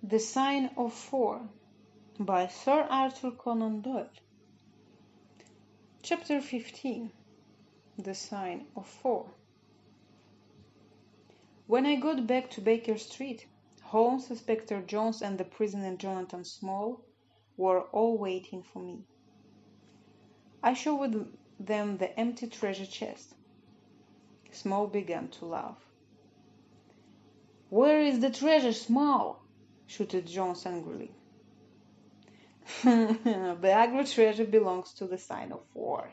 The Sign of Four by Sir Arthur Conan Doyle. Chapter 15. The Sign of Four. When I got back to Baker Street, Holmes, Inspector Jones, and the prisoner Jonathan Small were all waiting for me. I showed them the empty treasure chest. Small began to laugh. "Where is the treasure, Small?" shouted Jones angrily. "The Agro treasure belongs to the Sign of Four,"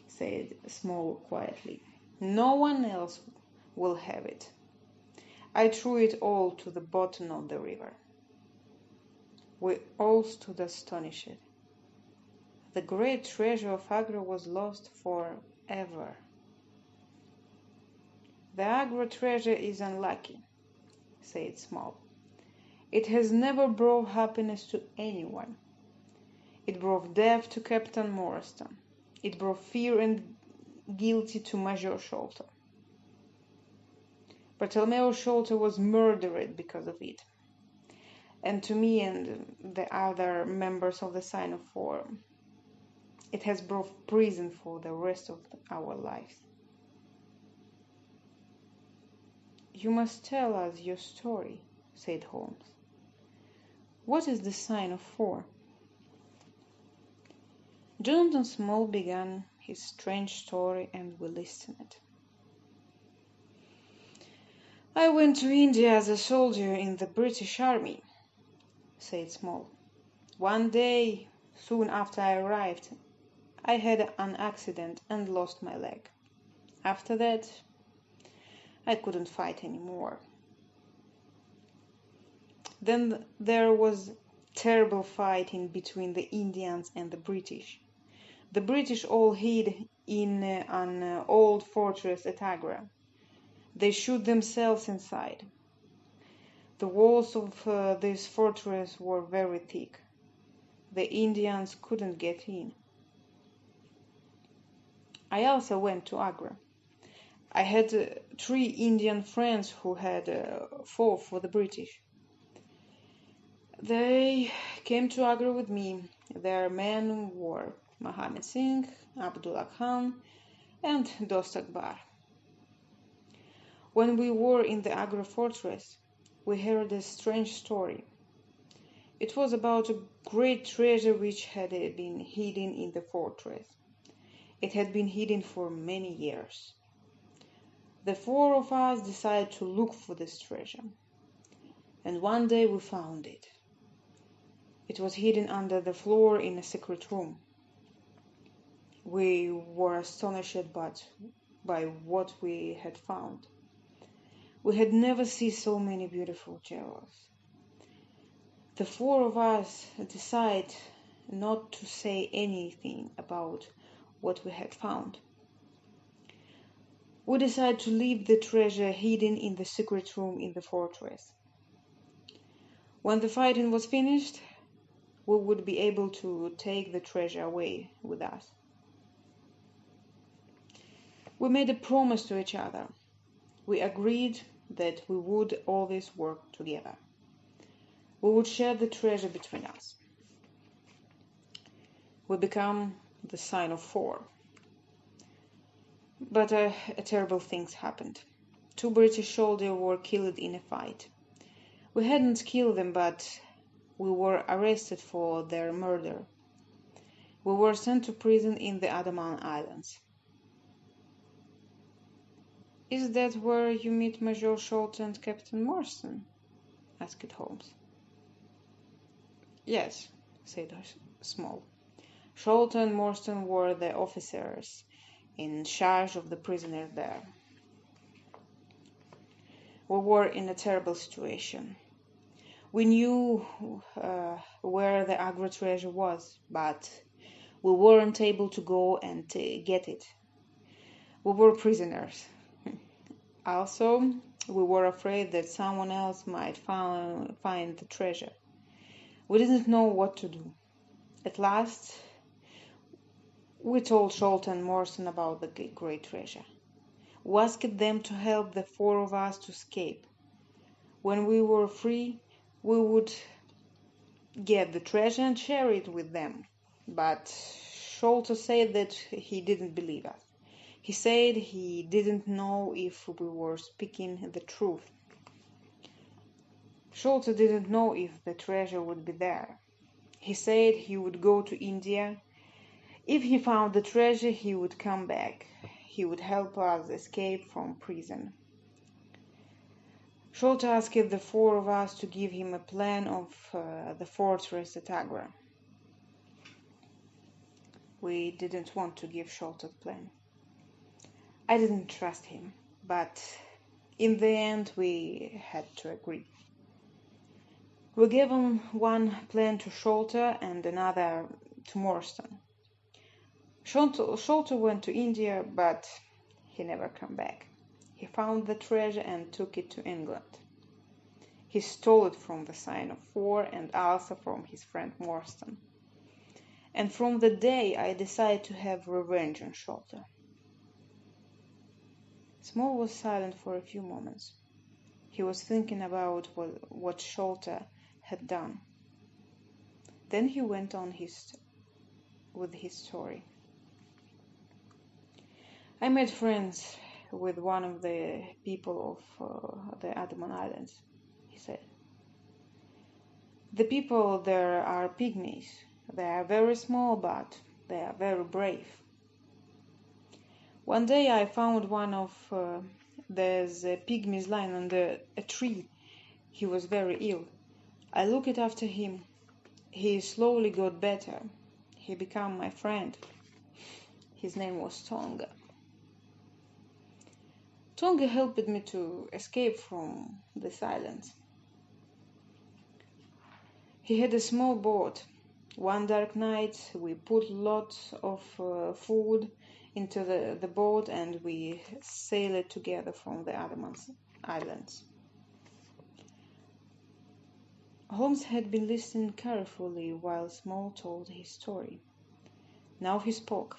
said Small quietly. "No one else will have it. I threw it all to the bottom of the river." We all stood astonished. The great treasure of Agro was lost forever. "The Agro treasure is unlucky," said Small. "It has never brought happiness to anyone. It brought death to Captain Morstan. It brought fear and guilt to Major Sholto. Bartolomeo Sholto was murdered because of it. And to me and the other members of the Sign of Four, it has brought prison for the rest of our lives." "You must tell us your story," said Holmes. "What is the Sign of Four?" Jonathan Small began his strange story, and we listened. "I went to India as a soldier in the British Army," said Small. "One day, soon after I arrived, I had an accident and lost my leg. After that, I couldn't fight anymore. Then there was terrible fighting between the Indians and the British. The British all hid in an old fortress at Agra. They shot themselves inside. The walls of this fortress were very thick. The Indians couldn't get in. I also went to Agra. I had 3 Indian friends who had fought for the British. They came to Agra with me. Their men were Mohammed Singh, Abdullah Khan, and Dost Akbar. When we were in the Agra fortress, we heard a strange story. It was about a great treasure which had been hidden in the fortress. It had been hidden for many years. The 4 of us decided to look for this treasure, and one day we found it. It was hidden under the floor in a secret room. We were astonished by what we had found. We had never seen so many beautiful jewels. The 4 of us decided not to say anything about what we had found. We decided to leave the treasure hidden in the secret room in the fortress. When the fighting was finished, we would be able to take the treasure away with us. We made a promise to each other. We agreed that we would always work together. We would share the treasure between us. We became the Sign of Four. But terrible things happened. 2 British soldiers were killed in a fight. We hadn't killed them, but we were arrested for their murder. We were sent to prison in the Andaman Islands. "Is that where you meet Major Sholto and Captain Morstan?" asked Holmes. "Yes," said Small. "Sholto and Morstan were the officers in charge of the prisoners there. We were in a terrible situation. We knew where the Agra treasure was, but we weren't able to go and get it. We were prisoners. Also, we were afraid that someone else might find the treasure. We didn't know what to do. At last, we told Sholto and Morstan about the great treasure. We asked them to help the 4 of us to escape. When we were free, we would get the treasure and share it with them. But Sholto said that he didn't believe us. He said he didn't know if we were speaking the truth. Sholto didn't know if the treasure would be there. He said he would go to India. If he found the treasure, he would come back. He would help us escape from prison. Sholto asked the four of us to give him a plan of the fortress at Agra. We didn't want to give Sholto the plan. I didn't trust him, but in the end we had to agree. We gave him one plan to Sholto and another to Morstan. Sholto went to India, but he never came back. He found the treasure and took it to England. He stole it from the Sign of Four and also from his friend Morstan. And from the day I decided to have revenge on Sholto. Small was silent for a few moments. He was thinking about what Sholto had done. Then he went on with his story. I made friends with one of the people of the Andaman Islands, he said. The people there are pygmies. They are very small, but they are very brave. One day I found one of those pygmies lying under a tree. He was very ill. I looked after him. He slowly got better. He became my friend. His name was Tonga. Tonga helped me to escape from this island. He had a small boat. One dark night we put lots of food into the boat and we sailed together from the Andaman Islands. Holmes had been listening carefully while Small told his story. Now he spoke.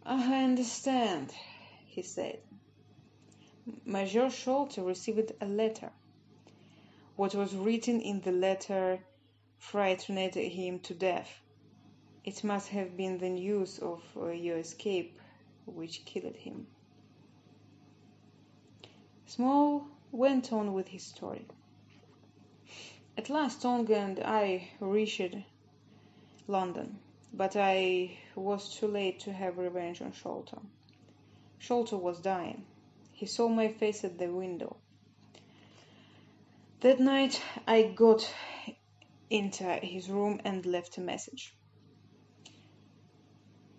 I understand, he said. Major Sholto received a letter. What was written in the letter frightened him to death. It must have been the news of your escape which killed him. Small went on with his story. At last Tonga and I reached London, but I was too late to have revenge on Sholto. Sholto was dying. He saw my face at the window. That night I got into his room and left a message.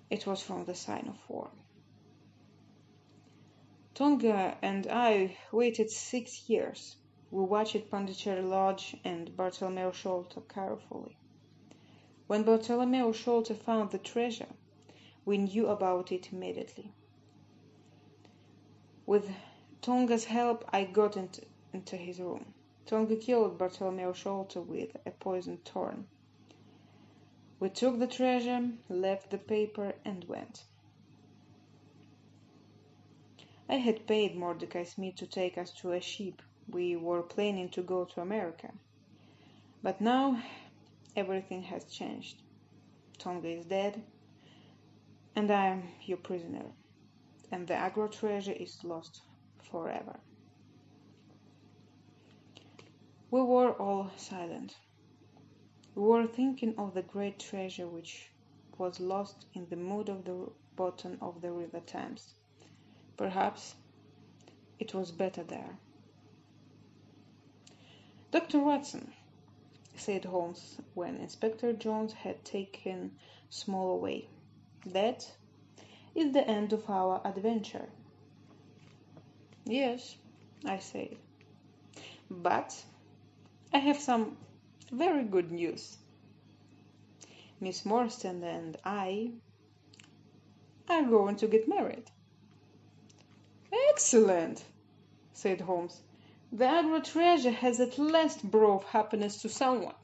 It was from the Sign of Four. Tonga and I waited 6 years. We watched Pondicherry Lodge and Bartolomeo Sholto carefully. When Bartolomeo Sholto found the treasure, we knew about it immediately. With Tonga's help, I got into his room. Tonga killed Bartolomeo Sholto with a poisoned thorn. We took the treasure, left the paper, and went. I had paid Mordecai Smith to take us to a ship. We were planning to go to America. But now everything has changed. Tonga is dead, and I am your prisoner, and the Agra treasure is lost forever. We were all silent. We were thinking of the great treasure which was lost in the mud of the bottom of the River Thames. Perhaps it was better there. Dr. Watson, said Holmes when Inspector Jones had taken Small away, that is the end of our adventure. Yes, I said, but I have some very good news. Miss Morstan and I are going to get married. Excellent, said Holmes. The Agra treasure has at last brought happiness to someone.